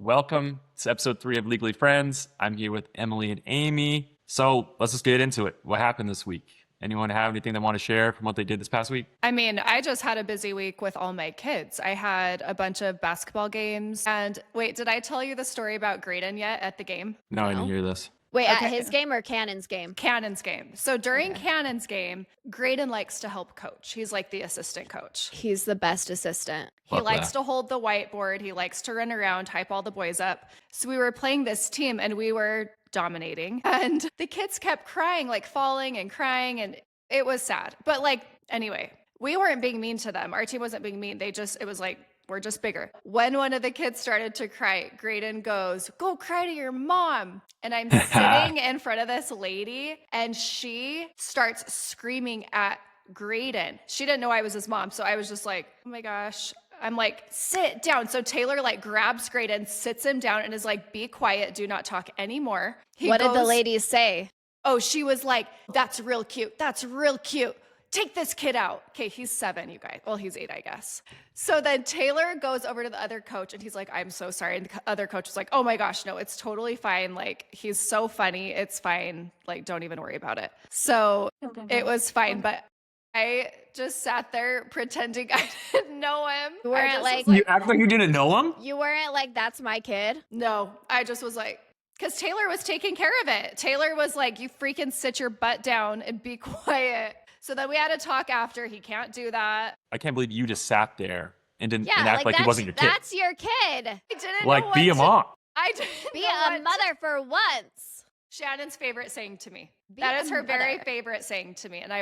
Welcome to episode 3 of Legally Friends. I'm here with Emily and Amy. So let's just get into it. What happened this week? Anyone have anything they want to share from what they did this past week? I mean, I just had a busy week with all my kids. I had a bunch of basketball games. And wait, did I tell you the story about Graydon yet at the game? No, I didn't hear this. Wait, Okay. at his game or Cannon's game? Cannon's game. So during Cannon's game, Graydon likes to help coach. He's like the assistant coach. He's the best assistant. He Love likes that. to hold the whiteboard. He likes to run around, hype all the boys up. So we were playing this team and we were dominating. And the kids kept crying, like falling and crying. And it was sad. But like, anyway, we weren't being mean to them. Our team wasn't being mean. It was like, we're just bigger. When one of the kids started to cry, Graydon goes, "Go cry to your mom." And I'm sitting in front of this lady and she starts screaming at Graydon. She didn't know I was his mom. So I was just like, oh my gosh. I'm like, sit down. So Taylor like grabs Graydon, sits him down and is like, be quiet. Do not talk anymore. What did the ladies say? Oh, she was like, that's real cute. That's real cute. Take this kid out. Okay, he's 7, you guys. Well, he's 8, I guess. So then Taylor goes over to the other coach and he's like, I'm so sorry. And the other coach is like, oh my gosh, no, it's totally fine. Like, he's so funny. It's fine. Like, don't even worry about it. So it was fine. But I just sat there pretending I didn't know him. You weren't I just like- was You act like you didn't know him? You weren't like, that's my kid? no, I just was like, because Taylor was taking care of it. Taylor was like, you freaking sit your butt down and be quiet. So then we had to talk after. He can't do that. I can't believe you just sat there and didn't Yeah, and act like he wasn't your kid. that's your kid. I didn't know Like, what be a to- mom. I didn't Be know a what to- mother for once. Shannon's favorite saying to me. Be That a is her very mother. favorite saying to me. And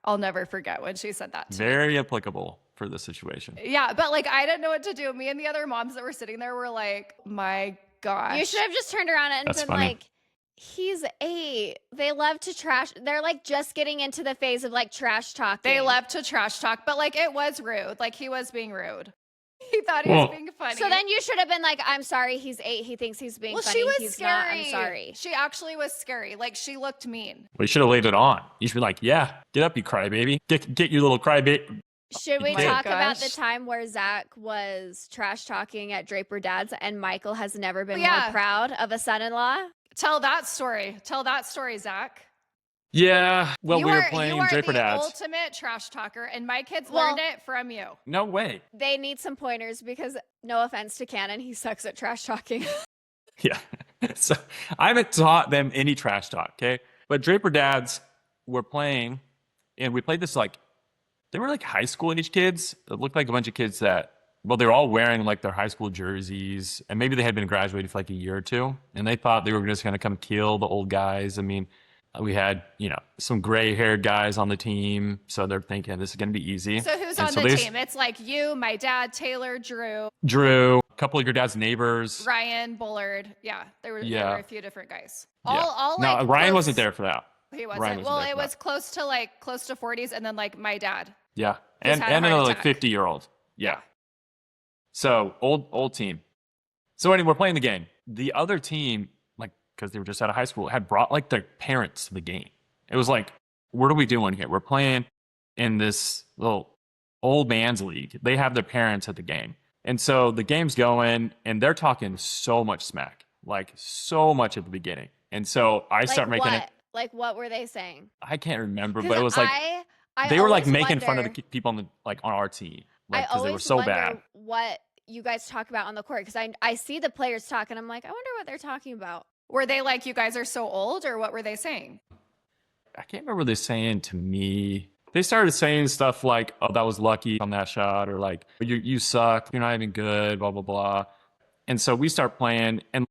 I'll never forget when she said that to me. Very applicable for this situation. Yeah, but like I didn't know what to do. Me and the other moms that were sitting there were like, my gosh. You should have just turned around and That's been funny. like, he's 8. They love to trash. They're like just getting into the phase of like trash talking. They love to trash talk, but like it was rude. Like he was being rude. He thought he was Well- being funny. So then you should have been like, I'm sorry, he's 8. He thinks he's being well, funny. she was he's scary. not. I'm sorry. She actually was scary. Like she looked mean. Well, you should have laid it on. You should be like, yeah, get up, you crybaby. Get your little crybaby. Should we Oh my talk about the gosh. time where Zach was trash talking at Draper Dad's and Michael has never been Yeah. more proud of a son-in-law? Tell that story. Tell that story, Zach. Yeah. Well, you we were are, playing you are Draper the Dad's. ultimate trash talker, and my kids Well- learned it from you. No way. They need some pointers because, no offense to Cannon, he sucks at trash talking. Yeah. So I haven't taught them any trash talk, okay? But Draper Dads were playing, and we played this like, they were like high school age kids. It looked like a bunch of kids that, well, they were all wearing like their high school jerseys, and maybe they had been graduated for like a year or two, and they thought they were just going to come kill the old guys. I mean, we had, some gray haired guys on the team, so they're thinking this is going to be easy. So who's And on so the they team? It's like you, my dad, Taylor, Drew, Drew, a couple of your dad's neighbors. Ryan, Bullard. Yeah, there were a few different guys. Yeah. All No, like Ryan close- wasn't there for that. He Ryan wasn't. wasn't Well, there it for was close to 40s, and then like my dad. Yeah. Who's And had a another heart like attack. 50-year-old. Yeah. So old team. So anyway, we're playing the game. The other team, like, because they were just out of high school, had brought like their parents to the game. It was like, what are we doing here? We're playing in this little old man's league. They have their parents at the game. And so the game's going and they're talking so much smack, like so much at the beginning. And so I start like making what? it. Like what were they saying? I can't remember, 'Cause but it was like I they were like always making fun of wonder- the people on our team, like I because they were always so wonder bad. what you guys talk about on the court because I see the players talk and I'm like, I wonder what they're talking about. Were they like, you guys are so old, or what were they saying? I can't remember what they're saying to me. They started saying stuff like, "Oh, that was lucky on that shot," or like, "You suck. You're not even good." Blah blah blah. And so we start playing, and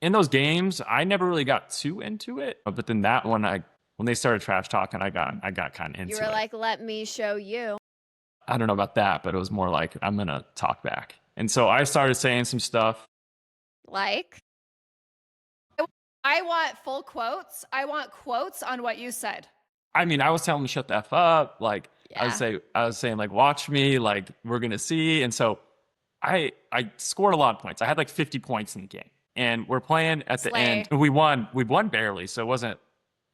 in those games, I never really got too into it. But then that one, when they started trash talking, I got kind of into You were it. like, let me show you. I don't know about that, but it was more like I'm gonna talk back. And so I started saying some stuff. Like, I want full quotes. I want quotes on what you said. I mean, I was telling them to shut the F up. Like yeah. I was saying like, watch me, like we're gonna see. And so I scored a lot of points. I had like 50 points in the game. And we're playing at the Slay. end. We won barely. So it wasn't,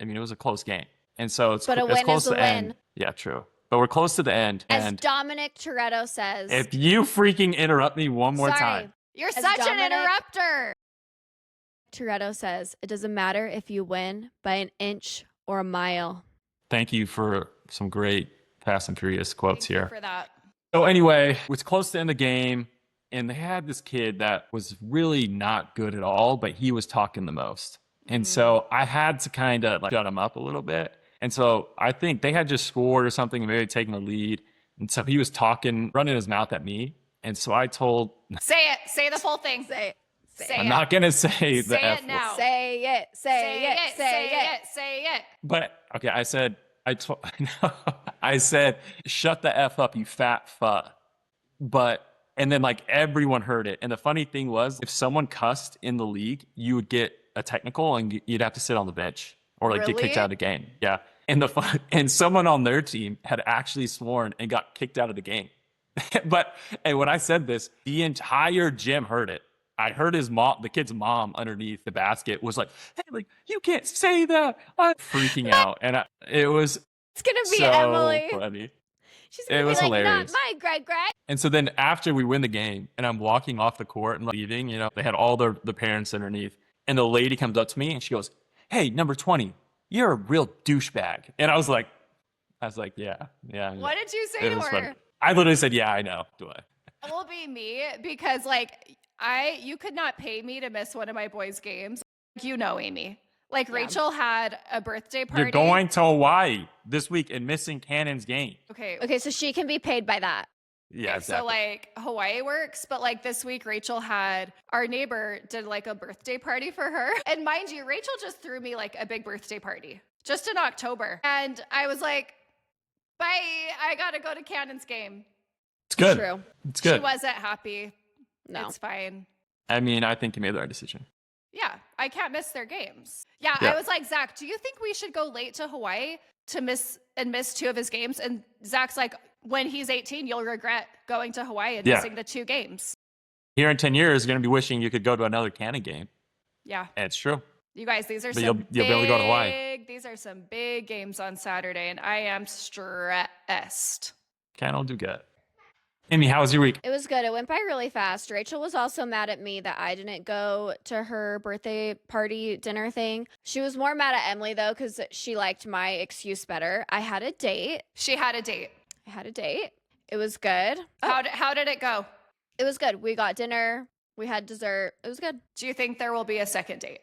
I mean, it was a close game. And so it's But a it's win close is a to the end. win. Yeah, true. But we're close to the end. As And Dominic Toretto says. if you freaking interrupt me one more Sorry. time, You're As such an Dominic- interrupter. Toretto says, it doesn't matter if you win by an inch or a mile. Thank you for some great Fast and Furious quotes Thank you here. for that. So anyway, it was close to end the game, and they had this kid that was really not good at all, but he was talking the most. And so I had to kind of like shut him up a little bit. And so I think they had just scored or something, maybe taking the lead. And so he was talking, running his mouth at me. And so I told, Say it. Say the full thing. Say it. Say I'm it. not going to say the Say F it word. now. Say it. Say it. Say it. Say it. But okay, I said, I said, shut the F up, you fat fuck. But, and then like everyone heard it. And the funny thing was, if someone cussed in the league, you would get a technical and you'd have to sit on the bench or like get kicked Really? out of the game. Yeah. And someone on their team had actually sworn and got kicked out of the game. But and when I said this, the entire gym heard it. I heard his mom, the kid's mom underneath the basket was like, hey, like, you can't say that. I'm freaking out. And it was It's going to be so Emily. funny. She's It going to be was like, hilarious. not my Greg. And so then after we win the game and I'm walking off the court and leaving, you know, they had all the parents underneath. And the lady comes up to me and she goes, hey, number 20, you're a real douchebag. And I was like, yeah. What did you say It to was her? funny. I literally said, yeah, I know. Do I? It will be me because like you could not pay me to miss one of my boys' games. You know, Amy. Like Yeah. Rachel had a birthday party. You're going to Hawaii this week and missing Cannon's game. Okay. So she can be paid by that. Yeah, exactly. So like Hawaii works, but like this week Rachel had our neighbor did like a birthday party for her. And mind you, Rachel just threw me like a big birthday party just in October. And I was like, bye, I gotta go to Cannon's game. It's good. True. It's good. She wasn't happy. No. It's fine. I mean, I think you made the right decision. Yeah, I can't miss their games. Yeah, Yeah. I was like, Zach, do you think we should go late to Hawaii to miss 2 of his games? And Zach's like, when he's 18, you'll regret going to Hawaii and Yeah. missing the 2 games. Here in 10 years, you're going to be wishing you could go to another Cannon game. Yeah. And it's true. You guys, these are But some you'll be able to go to Hawaii. these are some big games on Saturday, and I am stressed. Cannon will do good. Amy, how was your week? It was good. It went by really fast. Rachel was also mad at me that I didn't go to her birthday party dinner thing. She was more mad at Emily, though, because she liked my excuse better. I had a date. She had a date. It was good. How did it go? It was good. We got dinner. We had dessert. It was good. Do you think there will be a second date?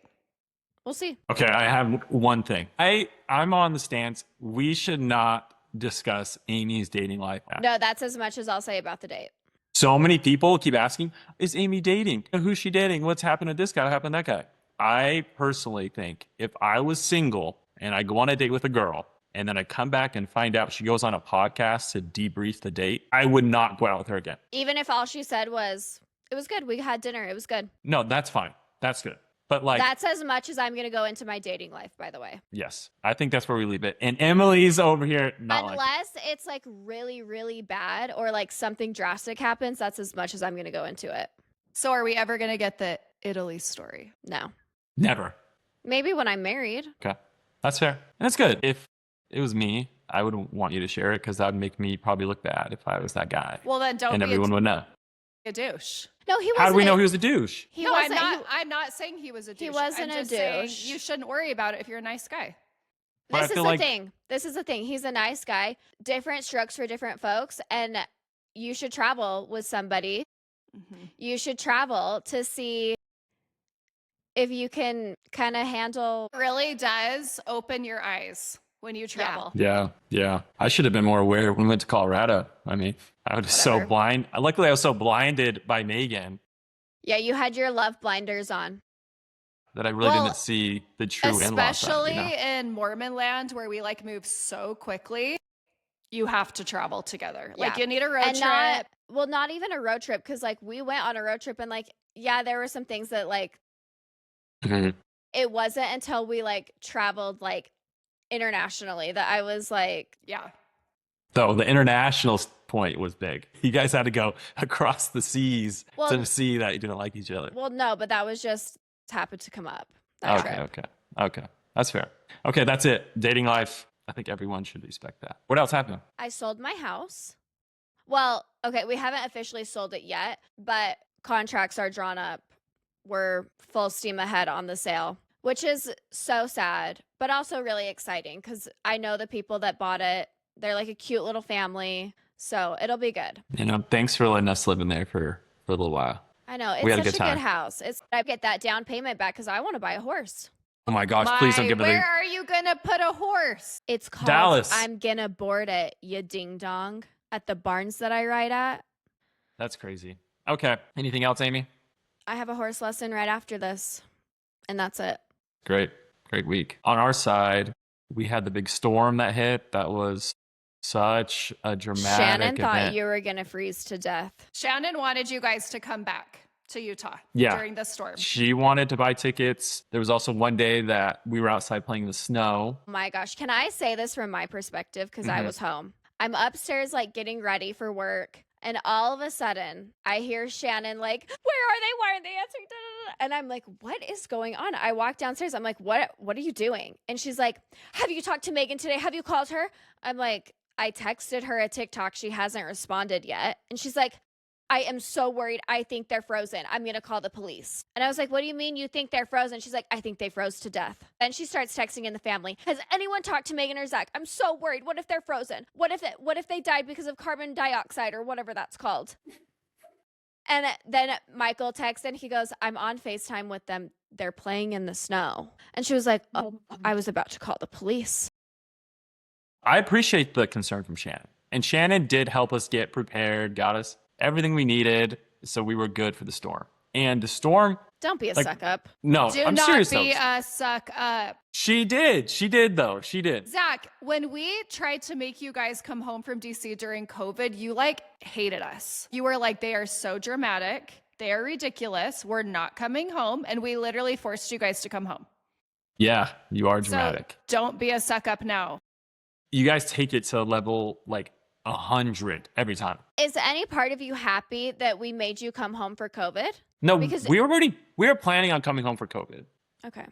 We'll see. Okay, I have one thing. I'm on the stance. We should not discuss Amy's dating life. No, that's as much as I'll say about the date. So many people keep asking, is Amy dating? Who's she dating? What's happened to this guy? What happened to that guy? I personally think if I was single and I go on a date with a girl and then I come back and find out she goes on a podcast to debrief the date, I would not go out with her again. Even if all she said was, it was good. We had dinner. It was good. No, that's fine. That's good. But like, That's as much as I'm going to go into my dating life, by the way. yes, I think that's where we leave it. And Emily's over here not like, Unless it's like really, really bad or like something drastic happens, that's as much as I'm going to go into it. So are we ever going to get the Italy story? No. never. Maybe when I'm married. Okay, that's fair. And that's good. If it was me, I would want you to share it because that would make me probably look bad if I was that guy. Well, then don't And be everyone would know. a douche. No, he wasn't. How do we know he was a douche? He no, wasn't. I'm not saying he was a douche. He wasn't I'm a just saying douche. you shouldn't worry about it if you're a nice guy. But I This is feel the like- thing. This is the thing. He's a nice guy. Different strokes for different folks. And you should travel with somebody. You should travel to see if you can kind of handle. It really does open your eyes when you travel. Yeah. I should have been more aware when we went to Colorado. I mean, I was so Whatever. blind. Luckily, I was so blinded by Megan Yeah, you had your love blinders on. that I really Well, didn't see the true in-law Especially side, you know? in Mormon land where we like move so quickly, you have to travel together. Like Yeah. you need a road And trip. not even a road trip. Cause like we went on a road trip and like, yeah, there were some things that like, Mhm. it wasn't until we like traveled like internationally that I was like, Yeah. Though the international point was big. You guys had to go across the seas Well- to see that you didn't like each other. well, no, but that was just happened to come up. That trip. Okay. That's fair. Okay, that's it. Dating life. I think everyone should respect that. What else happened? I sold my house. Well, okay, we haven't officially sold it yet, but contracts are drawn up. We're full steam ahead on the sale, which is so sad, but also really exciting because I know the people that bought it. They're like a cute little family, so it'll be good. Thanks for letting us live in there for a little while. I know. We It's had a such good a time. good house. I get that down payment back because I want to buy a horse. Oh my gosh, please don't give it Where are you going to put a horse? It's called Dallas. I'm gonna board it, you ding dong, at the barns that I ride at. That's crazy. Okay. Anything else, Amy? I have a horse lesson right after this, and that's it. Great week. On our side, we had the big storm that hit. That was such a dramatic Shannon thought event. you were gonna freeze to death. Shannon wanted you guys to come back to Utah during the storm. She wanted to buy tickets. There was also one day that we were outside playing in the snow. Oh my gosh, can I say this from my perspective? Because I was home. I'm upstairs, like getting ready for work. And all of a sudden, I hear Shannon like, where are they? Why aren't they answering? Da, da, da. And I'm like, what is going on? I walk downstairs. I'm like, what are you doing? And she's like, have you talked to Megan today? Have you called her? I'm like, I texted her a TikTok. She hasn't responded yet. And she's like, I am so worried. I think they're frozen. I'm going to call the police. And I was like, what do you mean you think they're frozen? She's like, I think they froze to death. Then she starts texting in the family. Has anyone talked to Megan or Zach? I'm so worried. What if they're frozen? What if they died because of carbon dioxide or whatever that's called? And then Michael texts and he goes, I'm on FaceTime with them. They're playing in the snow. And she was like, oh, I was about to call the police. I appreciate the concern from Shannon. And Shannon did help us get prepared, got us everything we needed, so we were good for the storm. And the storm... Don't be a like, suck up. No, Do I'm not serious be though. a suck up. She did though. She did. Zach, when we tried to make you guys come home from DC during COVID, you like hated us. You were like, they are so dramatic. They are ridiculous. We're not coming home. And we literally forced you guys to come home. Yeah, you are dramatic. So don't be a suck up now. You guys take it to a level like 100 every time. Is any part of you happy that we made you come home for COVID? No, Because we were planning on coming home for COVID. Okay.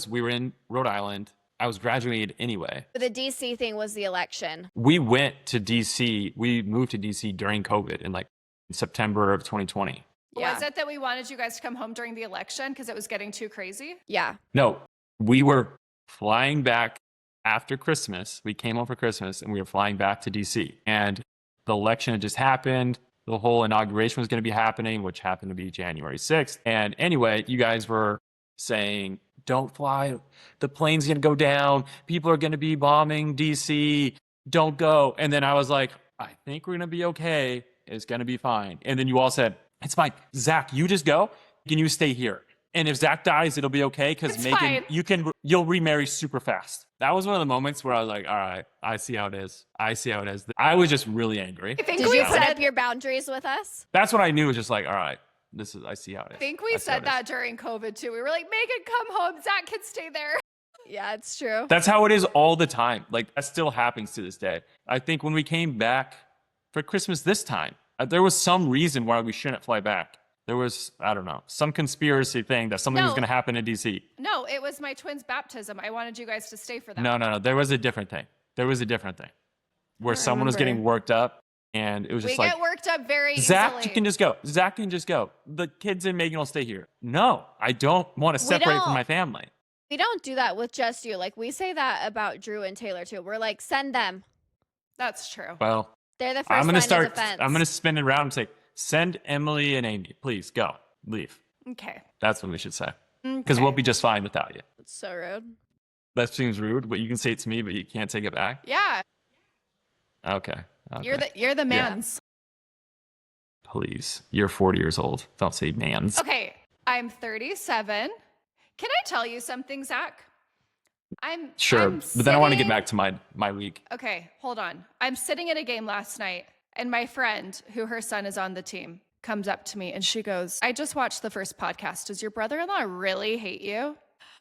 We were in Rhode Island. I was graduating anyway. The DC thing was the election. We went to DC. We moved to DC during COVID in like September of 2020. Yeah. Was it that we wanted you guys to come home during the election because it was getting too crazy? Yeah. No, we were flying back after Christmas. We came home for Christmas and we were flying back to DC. And the election had just happened. The whole inauguration was going to be happening, which happened to be January 6th. And anyway, you guys were saying, don't fly. The plane's going to go down. People are going to be bombing DC. Don't go. And then I was like, I think we're going to be okay. It's going to be fine. And then you all said, it's fine. Zach, you just go. Can you stay here? And if Zach dies, it'll be okay because It's Megan, fine. you'll remarry super fast. That was one of the moments where I was like, all right, I see how it is. I was just really angry. I think Did we you put said up your boundaries with us? That's what I knew was just like, all right, I see how it is. I think we said that during COVID too. We were like, Megan, come home. Zach can stay there. Yeah, it's true. That's how it is all the time. Like that still happens to this day. I think when we came back for Christmas this time, there was some reason why we shouldn't fly back. There was, I don't know, some conspiracy thing that something was No. going to happen in DC. No, it was my twins' baptism. I wanted you guys to stay for that. No. There was a different thing. Where someone was getting worked up and it was We just like, get worked up very Zach easily. can just go. Zach can just go. The kids and Megan will stay here. No, I don't want to separate from don't. my family. We don't do that with just you. Like, we say that about Drew and Taylor, too. We're like, send them. That's true. Well, They're the 1st I'm line going to of defense. I'm going to spin it around and say, send Emily and Amy. Please go. Leave. Okay. That's what we should say. Because we'll be just fine without you. It's so rude. That seems rude, but you can say it to me, but you can't take it back. Yeah. Okay. You're the mans. Please. You're 40 years old. Don't say mans. Okay. I'm 37. Can I tell you something, Zach? Sure. I'm But then I want to get sitting- back to my week. Okay, hold on. I'm sitting at a game last night, and my friend, who her son is on the team, comes up to me and she goes, I just watched the first podcast. Does your brother-in-law really hate you?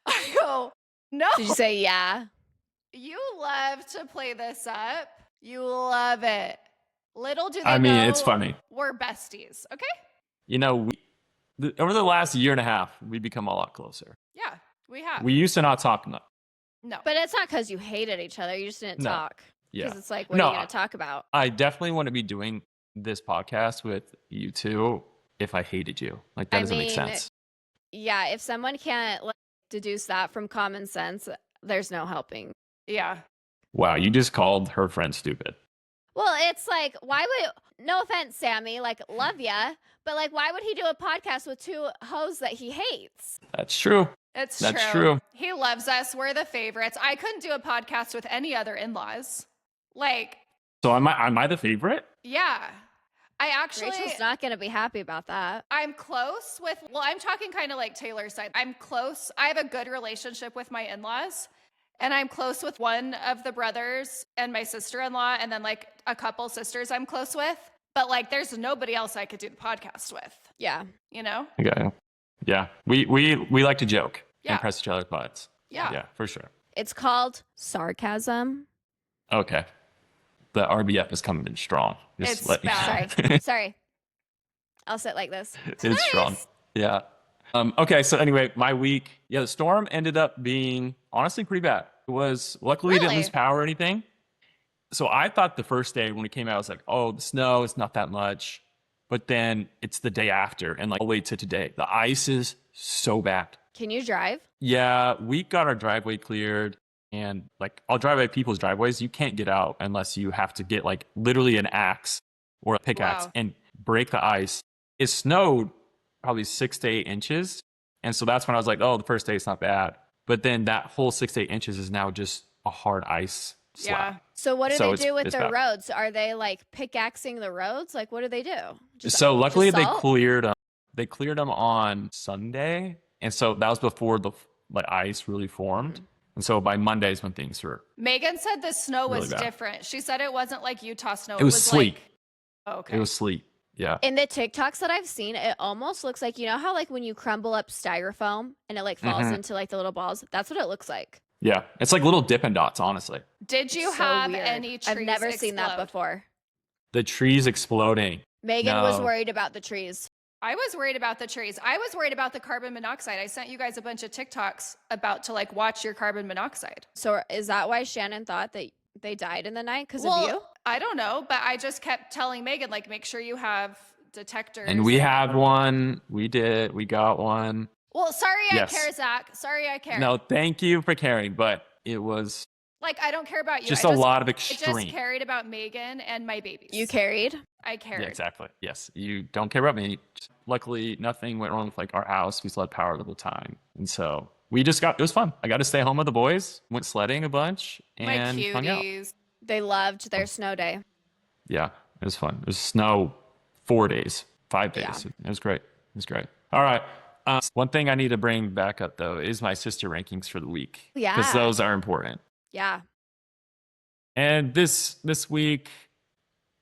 I go, no. Did you say yeah? You love to play this up. You love it. Little do they I mean, know it's funny. we're besties, okay? You know, over the last year and a half, we've become a lot closer. Yeah, we have. We used to not talk enough. No. But it's not because you hated each other. You just didn't No. talk. Yeah. Because it's like, what No, are you going to talk about? I definitely want to be doing this podcast with you two if I hated you. Like, that doesn't make sense. Yeah, if someone can't like deduce that from common sense, there's no helping. Yeah. Wow, you just called her friend stupid. Well, it's like, why would, no offense, Sammy, like, love ya, but like, why would he do a podcast with two hoes that he hates? That's true. That's true. He loves us. We're the favorites. I couldn't do a podcast with any other in-laws. Like, So am I the favorite? yeah. I actually, Rachel's not going to be happy about that. I'm close with, well, I'm talking kind of like Taylor's side. I'm close. I have a good relationship with my in-laws, and I'm close with one of the brothers and my sister-in-law, and then like a couple sisters I'm close with. But like, there's nobody else I could do the podcast with. Yeah. You know? Okay. Yeah. We like to joke Yeah. and press each other's butts. Yeah. Yeah, for sure. It's called sarcasm. Okay. The RBF is coming in strong. It's let bad. Sorry. I'll sit like this. It's strong. Yeah. Okay. So anyway, my week, the storm ended up being honestly pretty bad. It was, luckily we didn't lose power or anything. So I thought the first day when it came out, I was like, oh, the snow, it's not that much. But then it's the day after and like all the way to today. The ice is so bad. Can you drive? Yeah, we got our driveway cleared. And like, I'll drive by people's driveways. You can't get out unless you have to get like literally an axe or a pickaxe and break the ice. It snowed probably 6 to 8 inches. And so that's when I was like, oh, the first day is not bad. But then that whole 6 to 8 inches is now just a hard ice slab. Yeah. So what do they do with it's the bad. roads? Are they like pickaxing the roads? Like, what do they do? So luckily just they salt? cleared them on Sunday. And so that was before the like ice really formed. And so by Mondays when things were, Megan said the snow was really bad. different. She said it wasn't like Utah snow. It was sleet. Like, oh, okay. It was sleet. Yeah. In the TikToks that I've seen, it almost looks like, you know how like when you crumble up styrofoam and it like falls into like the little balls? That's what it looks like. Yeah. It's like little Dippin' Dots, honestly. Did you So have weird. any trees I've never seen that explode? before. The trees exploding. Megan was No. worried about the trees. I was worried about the trees. I was worried about the carbon monoxide. I sent you guys a bunch of TikToks about to like watch your carbon monoxide. So is that why Shannon thought that they died in the night because of you? I don't know, but I just kept telling Megan, like, make sure you have detectors. And we had one. We did. We got one. Well, sorry Yes. I care, Zach. Sorry I care. No, thank you for caring, but it was Like, I don't care about you. just I a lot of I extreme. just carried about Megan and my babies. You carried? I cared. Yeah, exactly. Yes. You don't care about me. Luckily, nothing went wrong with like our house. We still had power the whole time. And so we just it was fun. I got to stay home with the boys, went sledding a bunch, My and hung out. cuties. They loved their snow day. Yeah, it was fun. It was snow 4 days, 5 days. Yeah. It was great. It was great. All right. One thing I need to bring back up though is my sister rankings for the week. Yeah. Because those are important. Yeah. And this week,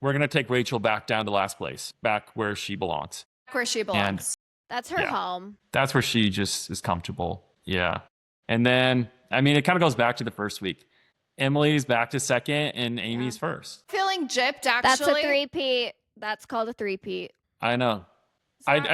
we're gonna take Rachel back down to last place, back where she belongs. Where she belongs. That's her Yeah. home. That's where she just is comfortable. Yeah. And then, I mean, it kind of goes back to the first week. Emily's back to second and Amy's first. Feeling gypped, actually. That's a three-peat. That's called a three-peat. I know. Zach?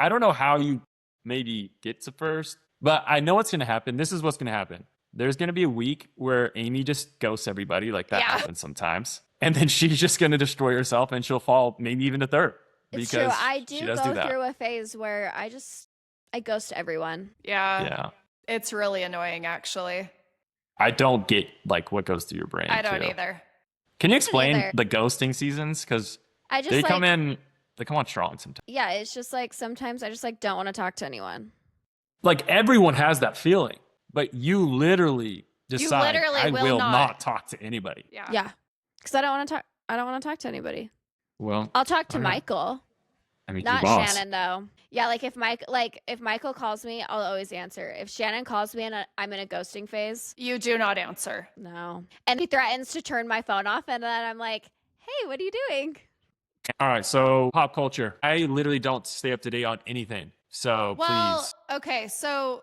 I don't know how you maybe get to first, but I know what's going to happen. This is what's going to happen. There's going to be a week where Amy just ghosts everybody. Like that Yeah. happens sometimes. And then she's just going to destroy herself and she'll fall maybe even to third. It's because true. I she do does go that. through a phase where I ghost everyone. Yeah. Yeah. It's really annoying, actually. I don't get like what goes through your brain. I don't too. either. Can you explain either. the ghosting seasons? Because I just they like, come on strong sometimes. yeah, it's just like sometimes I just like don't want to talk to anyone. Like everyone has that feeling, but you literally decide literally I will will not. not talk to anybody. Yeah. Yeah. Because I don't want to talk. I don't want to talk to anybody. Well, I'll talk to All right. Michael, I mean, not your boss. Shannon though. Yeah, like if Michael calls me, I'll always answer. If Shannon calls me and I'm in a ghosting phase, You do not answer. no. And he threatens to turn my phone off, and then I'm like, "Hey, what are you doing?" All right, so pop culture. I literally don't stay up to date on anything. So Well, please okay, so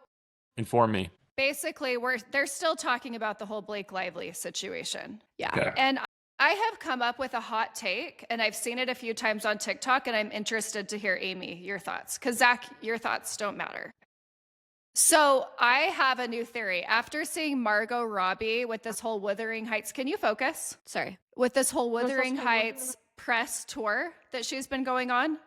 inform me. basically they're still talking about the whole Blake Lively situation. Yeah. Okay. And I have come up with a hot take, and I've seen it a few times on TikTok, and I'm interested to hear, Amy, your thoughts. Because, Zach, your thoughts don't matter. So I have a new theory. After seeing Margot Robbie with this whole Wuthering Heights, can you focus? Sorry. With this whole Wuthering Heights press tour that she's been going on,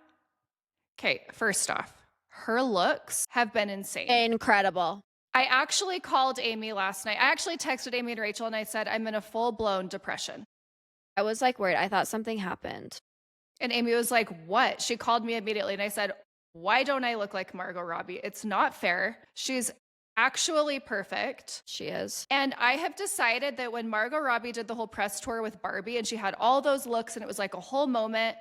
Okay, first off, her looks have been insane. Incredible. I actually called Amy last night. I actually texted Amy and Rachel and I said, I'm in a full-blown depression. I was like worried. I thought something happened. And Amy was like, what? She called me immediately and I said, why don't I look like Margot Robbie? It's not fair. She's actually perfect. She is. And I have decided that when Margot Robbie did the whole press tour with Barbie and she had all those looks and it was like a whole moment,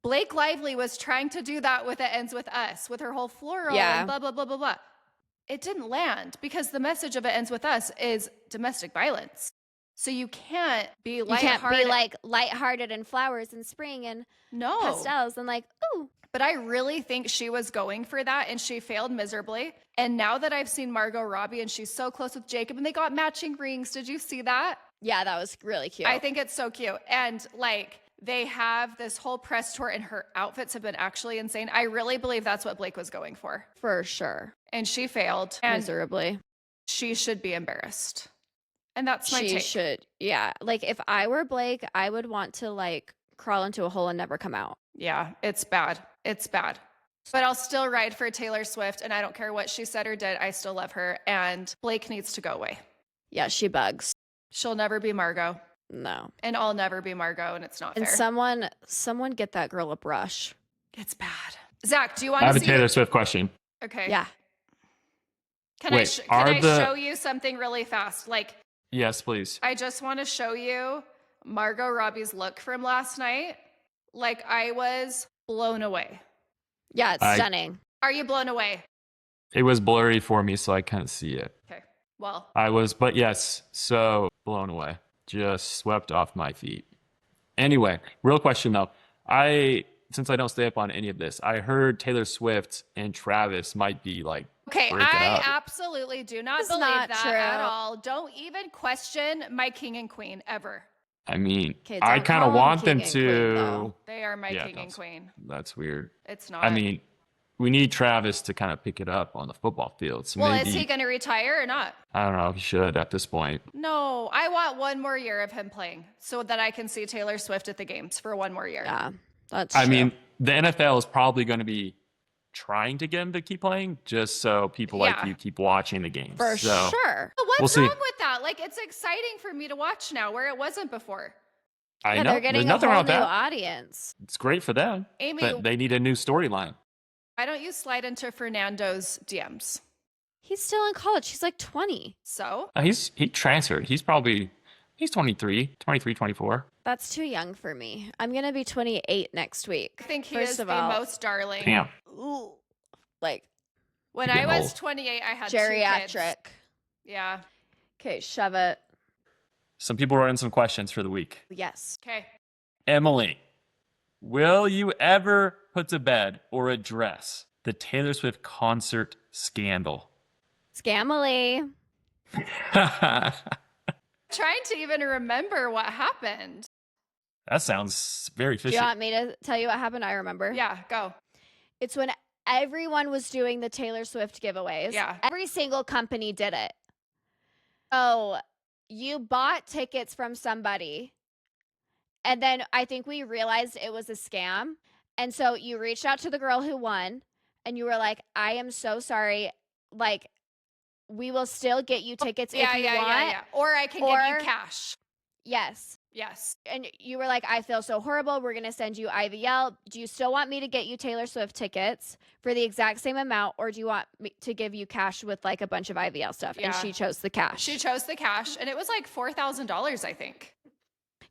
Blake Lively was trying to do that with It Ends With Us, with her whole floral and blah, blah, blah, blah, blah. It didn't land because the message of It Ends With Us is domestic violence. So you can't be lighthearted. You can't be like lighthearted and flowers and spring and pastels and like, ooh. But I really think she was going for that and she failed miserably. And now that I've seen Margot Robbie and she's so close with Jacob and they got matching rings. Did you see that? Yeah, that was really cute. I think it's so cute. And like they have this whole press tour and her outfits have been actually insane. I really believe that's what Blake was going for. For sure. And she failed. Miserably. She should be embarrassed. And that's my take. She should. Yeah. Like if I were Blake, I would want to like crawl into a hole and never come out. Yeah, it's bad. It's bad. But I'll still ride for Taylor Swift and I don't care what she said or did. I still love her and Blake needs to go away. Yeah, she bugs. She'll never be Margot. No. And I'll never be Margot and it's not fair. And someone get that girl a brush. It's bad. Zach, do you want to I see have a Taylor Swift question. Okay. Yeah. Can I show you something really fast? Like, yes, please. I just want to show you Margot Robbie's look from last night. Like, I was blown away. Yeah, it's stunning. Are you blown away? It was blurry for me, so I couldn't see it. Okay. Well. I was, but yes, so blown away. Just swept off my feet. Anyway, real question though. Since I don't stay up on any of this, I heard Taylor Swift and Travis might be like okay, breaking I up. absolutely do not It's believe not that true. at all. Don't even question my king and queen ever. I mean, Okay, I don't kind call of them want king them and queen, to. though. They are my Yeah, king and queen. That's weird. It's not. I mean, we need Travis to kind of pick it up on the football field. So well, maybe, is he going to retire or not? I don't know if he should at this point. No, I want one more year of him playing so that I can see Taylor Swift at the games for one more year. Yeah, that's I true. mean, the NFL is probably going to be trying to get him to keep playing just so people like you keep watching the games. For sure. But what's We'll wrong see. with that? Like, it's exciting for me to watch now where it wasn't before. I Yeah, know. they're getting There's nothing a whole wrong new with that. audience. It's great for them. Amy, But they need a new storyline. why don't you slide into Fernando's DMs? He's still in college. He's like 20. So? He transferred. He's 23, 24. That's too young for me. I'm going to be 28 next week. I think he First is of the all, most darling. Damn. Ooh, like When You're I getting was old. 28, I had geriatric. 2 kids. Yeah. Okay, shove it. Some people wrote in some questions for the week. Yes. Okay. Emily, will you ever put to bed or address the Taylor Swift concert scandal? Scamily. Trying to even remember what happened. That sounds very Do fishy. you want me to tell you what happened? I remember. Yeah, go. It's when everyone was doing the Taylor Swift giveaways. Yeah. Every single company did it. Oh, you bought tickets from somebody. And then I think we realized it was a scam. And so you reached out to the girl who won and you were like, I am so sorry. Like, we will still get you tickets if you want. Yeah. Or I can give you cash. Yes. Yes. And you were like, I feel so horrible. We're going to send you IVL. Do you still want me to get you Taylor Swift tickets for the exact same amount? Or do you want me to give you cash with like a bunch of IVL stuff? Yeah. And she chose the cash. She chose the cash, and it was like $4,000, I think.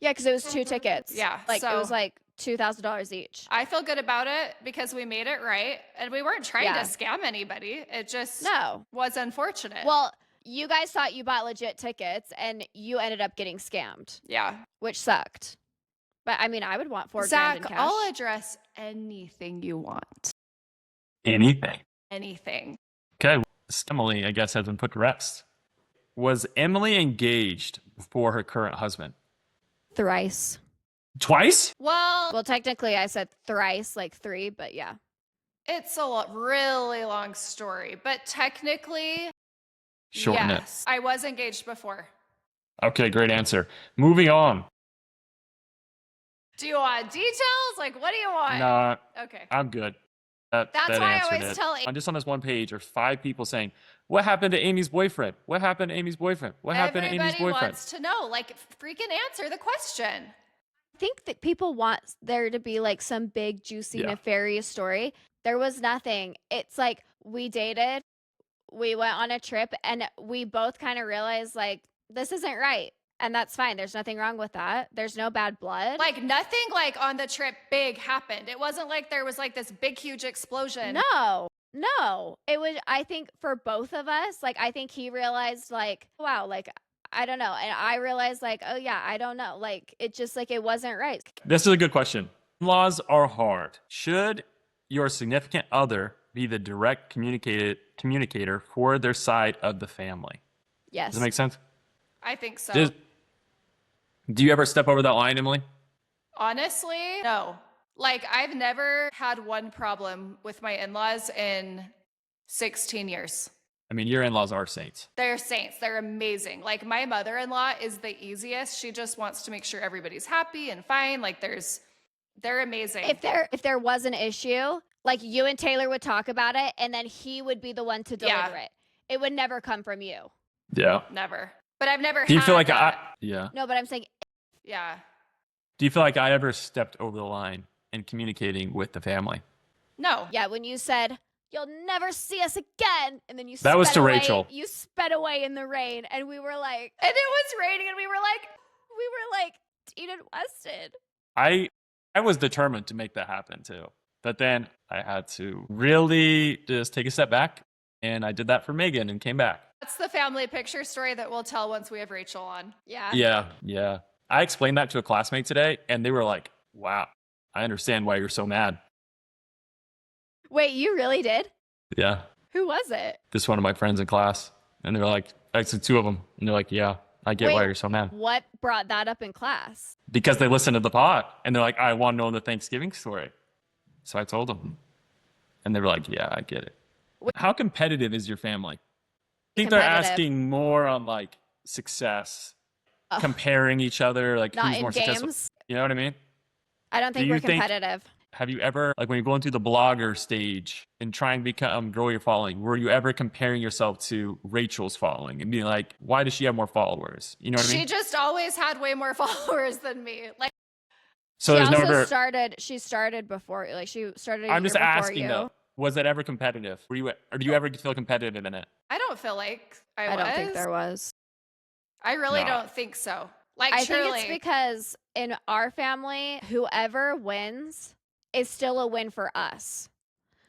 Yeah, because it was 2 tickets. Yeah, Like it so- was like $2,000 each. I feel good about it because we made it right, and we weren't trying Yeah. to scam anybody. It just No. was unfortunate. Well, you guys thought you bought legit tickets and you ended up getting scammed, yeah. which sucked. But I mean, I would want $4,000 in Zach, cash. I'll address anything you want. Anything. Anything. Okay. Emily, I guess, has been put to rest. Was Emily engaged before her current husband? Thrice. Twice? Well, Technically, I said thrice, like 3, but yeah. it's a really long story, but technically, Shorten yes, I was engaged before. it. Okay, great answer. Moving on. Do you want details? Like, what do you want? Nah, Okay. I'm good. That's that why I answered always it. tell I'm just on this one page, there's 5 people saying, "What happened to Amy's boyfriend? What happened to Amy's boyfriend? What happened to Amy's everybody boyfriend?" wants to know. Like, freaking answer the question. I think that people want there to be like some big, juicy, Yeah. nefarious story. There was nothing. It's like we dated, we went on a trip, and we both kind of realized like this isn't right. And that's fine. There's nothing wrong with that. There's no bad blood. Like, nothing like on the trip big happened. It wasn't like there was like this big, huge explosion. No. It was, I think for both of us, like, I think he realized, like, wow, like, I don't know. And I realized, like, oh, yeah, I don't know. Like, it just, like, it wasn't right. This is a good question. In-laws are hard. Should your significant other be the direct communicator for their side of the family? Yes. Does that make sense? I think so. Do you ever step over that line, Emily? Honestly, no. Like, I've never had one problem with my in-laws in 16 years. I mean, your in-laws are saints. They're saints. They're amazing. Like, my mother-in-law is the easiest. She just wants to make sure everybody's happy and fine. Like, they're amazing. If there was an issue, like, you and Taylor would talk about it, and then he would be the one to deliver it. It would never come from you. Yeah. Never. But I've never Do you had feel like that. yeah. No, but I'm saying, Yeah. Do you feel like I ever stepped over the line in communicating with the family? No. yeah, when you said, you'll never see us again, and then you That was sped to away, Rachel. You sped away in the rain, and we were like, And it was raining, and we were like, Eden Weston. I was determined to make that happen too. But then I had to really just take a step back, and I did that for Megan and came back. that's the family picture story that we'll tell once we have Rachel on. Yeah. Yeah. I explained that to a classmate today, and they were like, "Wow, I understand why you're so mad." Wait, you really did? Yeah. Who was it? This one of my friends in class, and they're like, actually 2 of them, and they're like, "Yeah, I get why Wait. you're so mad." What brought that up in class? Because they listened to the pod, and they're like, "I want to know the Thanksgiving story." So I told them, and they were like, "Yeah, I get it." How competitive is your family? I think they're Competitive. asking more on like success, comparing each other, like Not who's in more successful. games. You know what I mean? I don't think Do we're you think- competitive. Have you ever, like when you're going through the blogger stage and trying to grow your following, were you ever comparing yourself to Rachel's following and being like, why does she have more followers? You know what I She mean? just always had way more followers than me. Like, So she there's also never. she started before, like she started a I'm year just before asking you. though, was that ever competitive? Were you, or do you ever feel competitive in it? I don't feel like I was. don't think there was. I really No. don't think so. Like, I truly. think it's because in our family, whoever wins is still a win for us.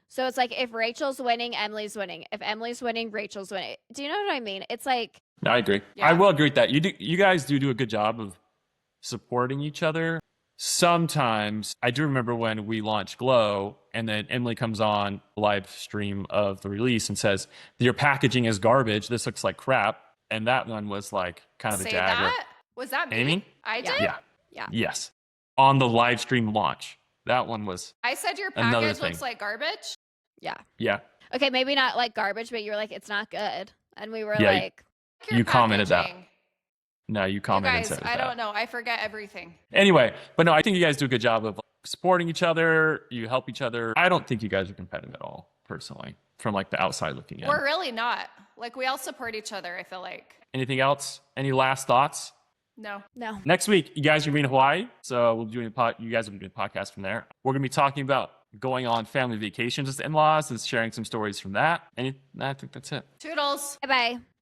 So it's like if Rachel's winning, Emily's winning. If Emily's winning, Rachel's winning. Do you know what I mean? It's like, No, I agree. Yeah. I will agree with that. You guys do a good job of supporting each other. Sometimes I do remember when we launched Glow, and then Emily comes on live stream of the release and says, "Your packaging is garbage. This looks like crap." And that one was like kind of Say a dagger. that? Was that me? Amy? I Yeah. did? Yeah. Yeah. Yes. On the live stream launch. That one was I said your Another package thing. looks like garbage? yeah. okay, maybe not like garbage, but you were like, it's not good. And we were Yeah, like, Your You commented that. packaging. No, you You commented guys, and said I that. don't know. I forget everything. Anyway, but no, I think you guys do a good job of supporting each other. You help each other. I don't think you guys are competitive at all, personally, from like the outside looking in. We're really not. Like, we all support each other, I feel like. Anything else? Any last thoughts? No. no. Next week, you guys are going to be in Hawaii, so we'll be doing you guys will be doing a podcast from there. We're going to be talking about going on family vacations with in-laws and sharing some stories from that. And I think that's it. Toodles. Bye bye.